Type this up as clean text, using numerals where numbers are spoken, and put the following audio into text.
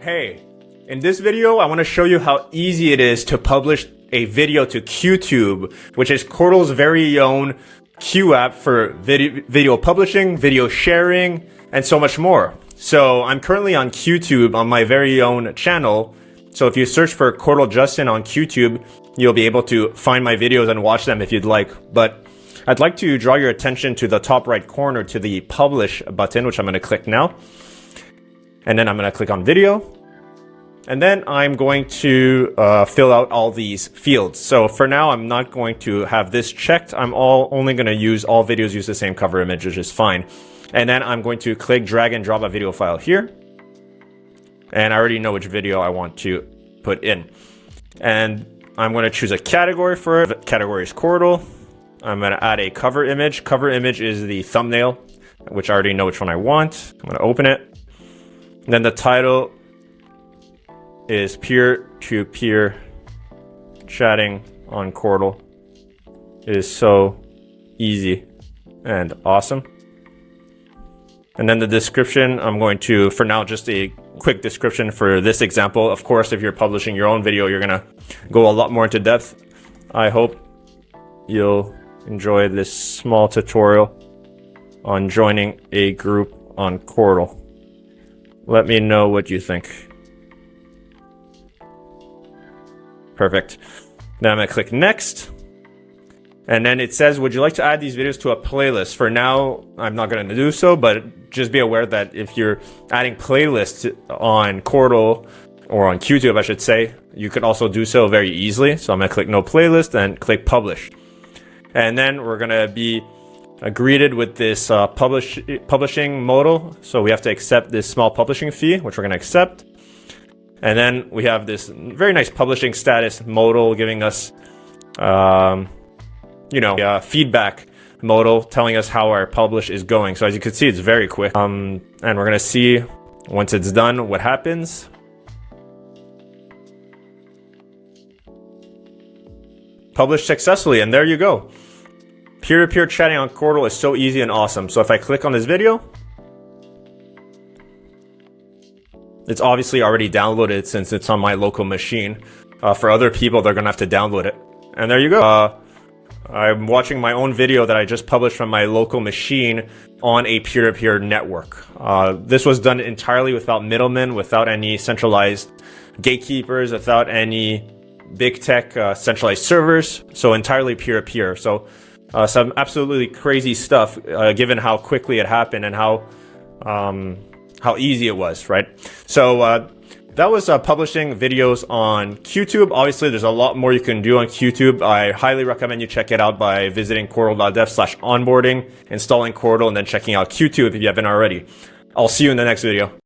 Hey, in this video, I want to show you how easy it is to publish a video to YouTube, which is Qortal's very own Q app for video publishing, video sharing, and so much more. So I'm currently on YouTube on my very own channel. So if you search for Qortal Justin on YouTube, you'll be able to find my videos and watch them if you'd like. But I'd like to draw your attention to the top right corner to the publish button, which I'm going to click now. And then I'm going to click on video. And then I'm going to fill out all these fields. So for now, I'm not going to have this checked. I'm only going to use all videos use the same cover image, which is fine. And then I'm going to click drag and drop a video file here. And I already know which video I want to put in. And I'm going to choose a category for it. Category is Qortal. I'm going to add a cover image. Cover image is the thumbnail, which I already know which one I want. I'm going to open it. And then the title is peer-to-peer chatting on Qortal. It is so easy and awesome. And then the description, I'm going to, for now, just a quick description for this example. Of course, if you're publishing your own video, you're gonna go a lot more into depth. I hope you'll enjoy this small tutorial on joining a group on Qortal. Let me know what you think. Perfect. Then I'm gonna click next. And then it says, would you like to add these videos to a playlist? For now, I'm not gonna do so, but just be aware that if you're adding playlists on Qortal, or on YouTube, I should say, you could also do so very easily. So I'm gonna click no playlist and click publish. And then we're gonna be greeted with this publishing modal. So we have to accept this small publishing fee, which we're gonna accept. And then we have this very nice publishing status modal giving us, feedback modal telling us how our publish is going. So as you can see, it's very quick. And we're going to see once it's done, what happens. Published successfully. And there you go. Peer-to-peer chatting on Qortal is so easy and awesome. So if I click on this video, it's obviously already downloaded since it's on my local machine. For other people, they're going to have to download it. And there you go. I'm watching my own video that I just published from my local machine on a peer-to-peer network. This was done entirely without middlemen, without any centralized gatekeepers, without any big tech centralized servers. So entirely peer-to-peer. So some absolutely crazy stuff, given how quickly it happened and how easy it was, right? So that was publishing videos on YouTube. Obviously, there's a lot more you can do on YouTube. I highly recommend you check it out by visiting Qortal.dev/onboarding, installing Qortal, and then checking out YouTube if you haven't already. I'll see you in the next video.